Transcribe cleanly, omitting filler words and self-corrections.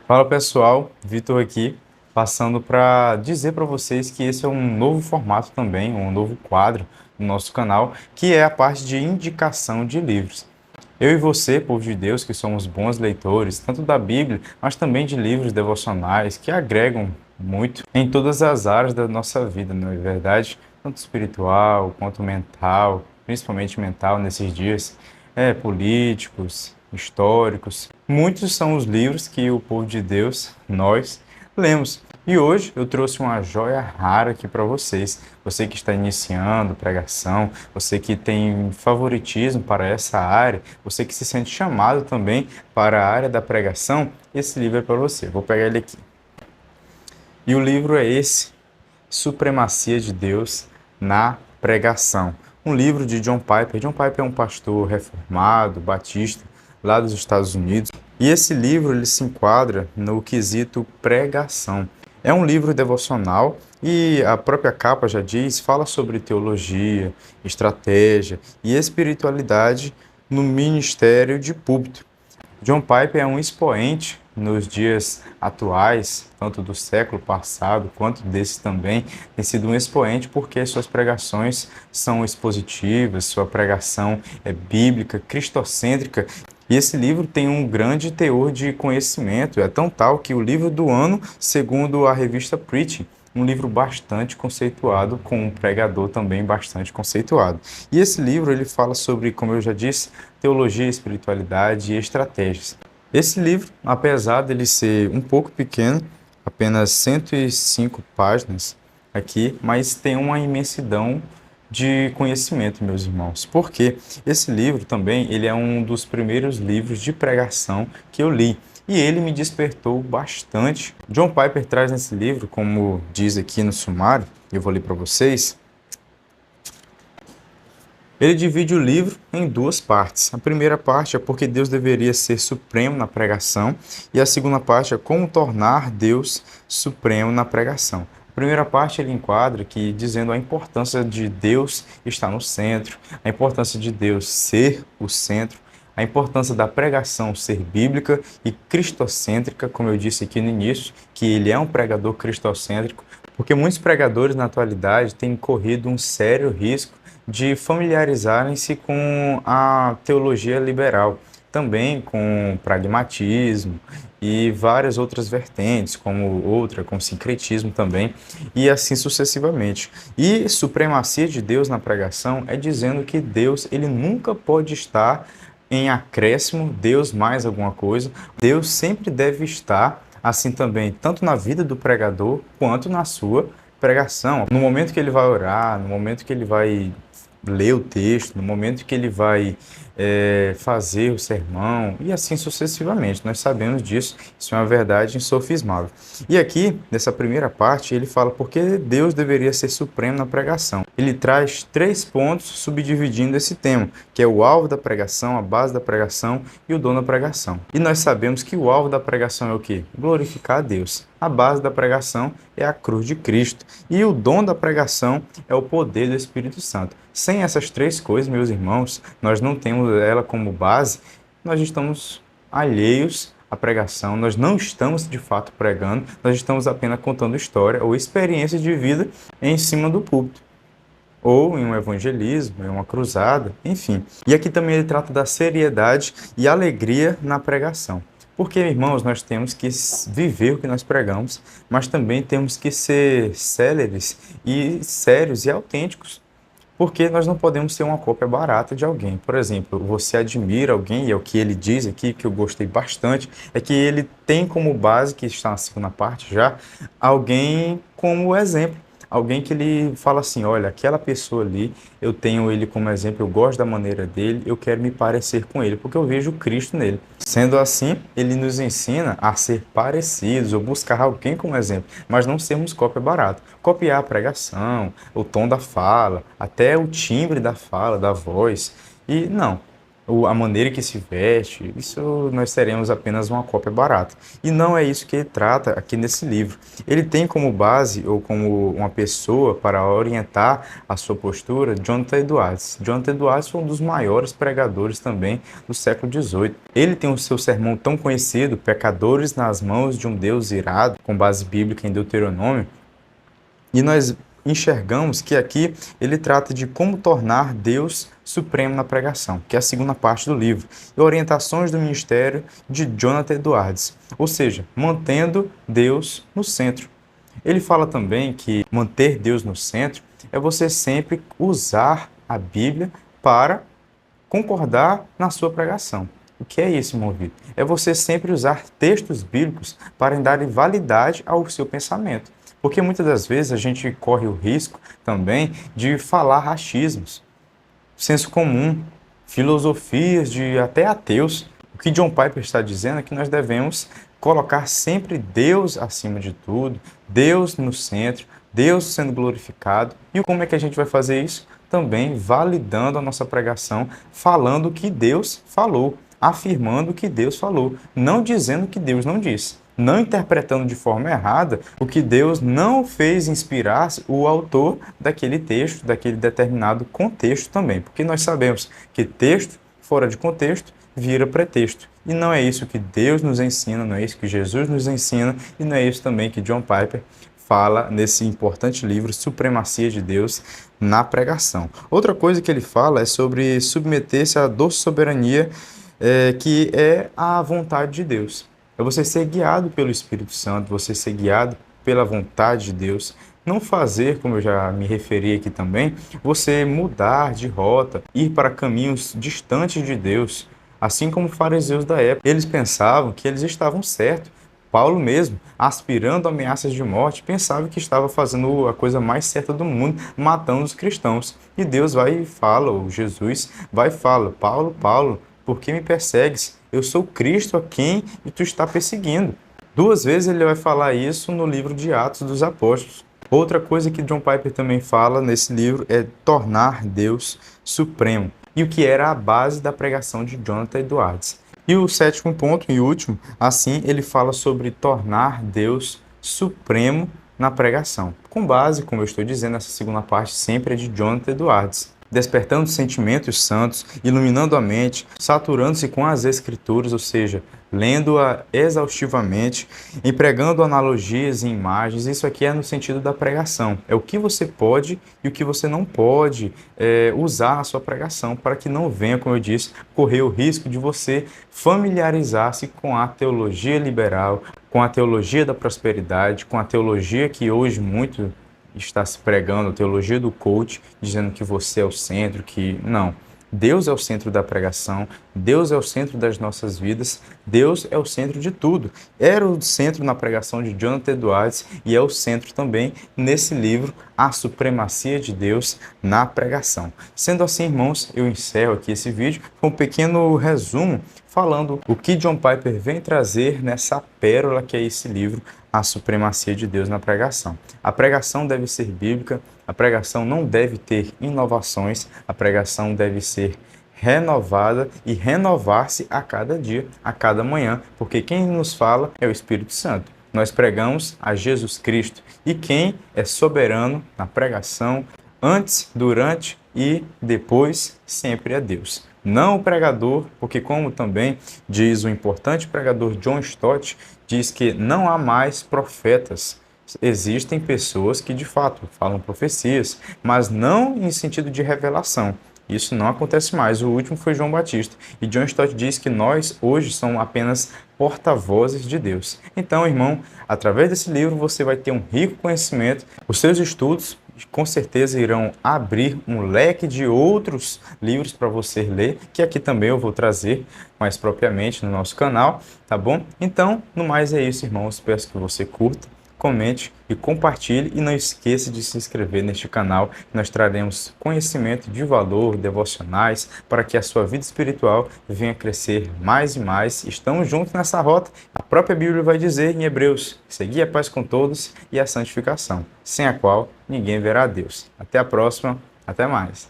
Fala pessoal, Vitor aqui, passando para dizer para vocês que esse é um novo formato também, um novo quadro no nosso canal, que é a parte de indicação de livros. Eu e você, povo de Deus, que somos bons leitores, tanto da Bíblia, mas também de livros devocionais que agregam muito em todas as áreas da nossa vida, não é verdade? Tanto espiritual quanto mental, principalmente mental nesses dias, políticos, históricos. Muitos são os livros que o povo de Deus, nós, lemos. E hoje eu trouxe uma joia rara aqui para vocês. Você que está iniciando pregação, você que tem favoritismo para essa área, você que se sente chamado também para a área da pregação, esse livro é para você. Vou pegar ele aqui. E o livro é esse, Supremacia de Deus na Pregação. Um livro de John Piper. John Piper é um pastor reformado, batista, lá dos Estados Unidos. E esse livro ele se enquadra no quesito pregação. É um livro devocional e a própria capa já diz, fala sobre teologia, estratégia e espiritualidade no ministério de púlpito. John Piper é um expoente nos dias atuais, tanto do século passado quanto desse também, tem sido um expoente porque suas pregações são expositivas, sua pregação é bíblica, cristocêntrica. E esse livro tem um grande teor de conhecimento, é tão tal que o livro do ano, segundo a revista Preaching, um livro bastante conceituado, com um pregador também bastante conceituado. E esse livro ele fala sobre, como eu já disse, teologia, espiritualidade e estratégias. Esse livro, apesar dele ser um pouco pequeno, apenas 105 páginas aqui, mas tem uma imensidão de conhecimento, meus irmãos. Porque esse livro também, ele é um dos primeiros livros de pregação que eu li. E ele me despertou bastante. John Piper traz nesse livro, como diz aqui no sumário, eu vou ler para vocês. Ele divide o livro em duas partes. A primeira parte é porque Deus deveria ser supremo na pregação, e a segunda parte é como tornar Deus supremo na pregação. A primeira parte ele enquadra aqui dizendo a importância de Deus estar no centro, a importância de Deus ser o centro, a importância da pregação ser bíblica e cristocêntrica, como eu disse aqui no início, que ele é um pregador cristocêntrico, porque muitos pregadores na atualidade têm corrido um sério risco de familiarizarem-se com a teologia liberal, também com pragmatismo e várias outras vertentes, como sincretismo também, e assim sucessivamente. E supremacia de Deus na pregação é dizendo que Deus ele nunca pode estar em acréscimo, Deus mais alguma coisa. Deus sempre deve estar assim também, tanto na vida do pregador quanto na sua pregação. No momento que ele vai orar, no momento que ele vai ler o texto, no momento que ele vai fazer o sermão e assim sucessivamente. Nós sabemos disso, isso é uma verdade insofismável. E aqui, nessa primeira parte, ele fala porque Deus deveria ser supremo na pregação. Ele traz 3 pontos subdividindo esse tema, que é o alvo da pregação, a base da pregação e o dom da pregação. E nós sabemos que o alvo da pregação é o quê? Glorificar a Deus. A base da pregação é a cruz de Cristo. E o dom da pregação é o poder do Espírito Santo. Sem essas 3 coisas, meus irmãos, nós não temos ela como base, nós estamos alheios à pregação, nós não estamos de fato pregando, nós estamos apenas contando história ou experiência de vida em cima do púlpito, ou em um evangelismo, em uma cruzada, enfim. E aqui também ele trata da seriedade e alegria na pregação. Porque, irmãos, nós temos que viver o que nós pregamos, mas também temos que ser céleres e sérios e autênticos. Porque nós não podemos ser uma cópia barata de alguém. Por exemplo, você admira alguém, e é o que ele diz aqui, que eu gostei bastante, é que ele tem como base, que está na segunda parte já, alguém como exemplo. Alguém que ele fala assim, olha, aquela pessoa ali, eu tenho ele como exemplo, eu gosto da maneira dele, eu quero me parecer com ele, porque eu vejo Cristo nele. Sendo assim, ele nos ensina a ser parecidos, ou buscar alguém como exemplo, mas não sermos cópia barata. Copiar a pregação, o tom da fala, até o timbre da fala, da voz, e não. a maneira que se veste, isso nós teremos apenas uma cópia barata. E não é isso que ele trata aqui nesse livro. Ele tem como base, ou como uma pessoa para orientar a sua postura, Jonathan Edwards. Jonathan Edwards foi um dos maiores pregadores também do século XVIII. Ele tem o seu sermão tão conhecido, Pecadores nas mãos de um Deus irado, com base bíblica em Deuteronômio, e nós enxergamos que aqui ele trata de como tornar Deus supremo na pregação, que é a segunda parte do livro, e orientações do ministério de Jonathan Edwards, ou seja, mantendo Deus no centro. Ele fala também que manter Deus no centro é você sempre usar a Bíblia para concordar na sua pregação. O que é isso, irmão Vitor? É você sempre usar textos bíblicos para dar validade ao seu pensamento. Porque muitas das vezes a gente corre o risco também de falar achismos, senso comum, filosofias de até ateus. O que John Piper está dizendo é que nós devemos colocar sempre Deus acima de tudo, Deus no centro, Deus sendo glorificado. E como é que a gente vai fazer isso? Também validando a nossa pregação, falando o que Deus falou, afirmando o que Deus falou, não dizendo o que Deus não disse, não interpretando de forma errada o que Deus não fez inspirar o autor daquele texto, daquele determinado contexto também, porque nós sabemos que texto fora de contexto vira pretexto. E não é isso que Deus nos ensina, não é isso que Jesus nos ensina, e não é isso também que John Piper fala nesse importante livro, Supremacia de Deus na Pregação. Outra coisa que ele fala é sobre submeter-se à doce soberania, que é a vontade de Deus. É você ser guiado pelo Espírito Santo, você ser guiado pela vontade de Deus. Não fazer, como eu já me referi aqui também, você mudar de rota, ir para caminhos distantes de Deus. Assim como os fariseus da época, eles pensavam que eles estavam certos. Paulo mesmo, aspirando ameaças de morte, pensava que estava fazendo a coisa mais certa do mundo, matando os cristãos. E Deus vai e fala, ou Jesus vai e fala, Paulo, Paulo, por que me persegues? Eu sou Cristo a quem tu está perseguindo. 2 vezes ele vai falar isso no livro de Atos dos Apóstolos. Outra coisa que John Piper também fala nesse livro é tornar Deus supremo, e o que era a base da pregação de Jonathan Edwards. E o 7º ponto e último, assim, ele fala sobre tornar Deus supremo na pregação. Com base, como eu estou dizendo, essa segunda parte sempre é de Jonathan Edwards. Despertando sentimentos santos, iluminando a mente, saturando-se com as Escrituras, ou seja, lendo-a exaustivamente, empregando analogias e imagens. Isso aqui é no sentido da pregação. É o que você pode e o que você não pode usar na sua pregação, para que não venha, como eu disse, correr o risco de você familiarizar-se com a teologia liberal, com a teologia da prosperidade, com a teologia que hoje muito está se pregando, a teologia do coach, dizendo que você é o centro, que não. Deus é o centro da pregação, Deus é o centro das nossas vidas, Deus é o centro de tudo. Era o centro na pregação de Jonathan Edwards e é o centro também nesse livro, A Supremacia de Deus na Pregação. Sendo assim, irmãos, eu encerro aqui esse vídeo com um pequeno resumo falando o que John Piper vem trazer nessa pérola que é esse livro, A Supremacia de Deus na Pregação. A pregação deve ser bíblica, a pregação não deve ter inovações, a pregação deve ser renovada e renovar-se a cada dia, a cada manhã, porque quem nos fala é o Espírito Santo. Nós pregamos a Jesus Cristo e quem é soberano na pregação, antes, durante e depois, sempre é Deus. Não o pregador, porque como também diz o importante pregador John Stott, diz que não há mais profetas. Existem pessoas que de fato falam profecias, mas não em sentido de revelação. Isso não acontece mais. O último foi João Batista. E John Stott diz que nós hoje somos apenas porta-vozes de Deus. Então, irmão, através desse livro você vai ter um rico conhecimento. Os seus estudos com certeza irão abrir um leque de outros livros para você ler, que aqui também eu vou trazer mais propriamente no nosso canal, tá bom? Então, no mais é isso, irmãos. Peço que você curta, comente e compartilhe e não esqueça de se inscrever neste canal. Nós traremos conhecimento de valor, devocionais, para que a sua vida espiritual venha crescer mais e mais. Estamos juntos nessa rota. A própria Bíblia vai dizer em Hebreus, segui a paz com todos e a santificação, sem a qual ninguém verá a Deus. Até a próxima, até mais.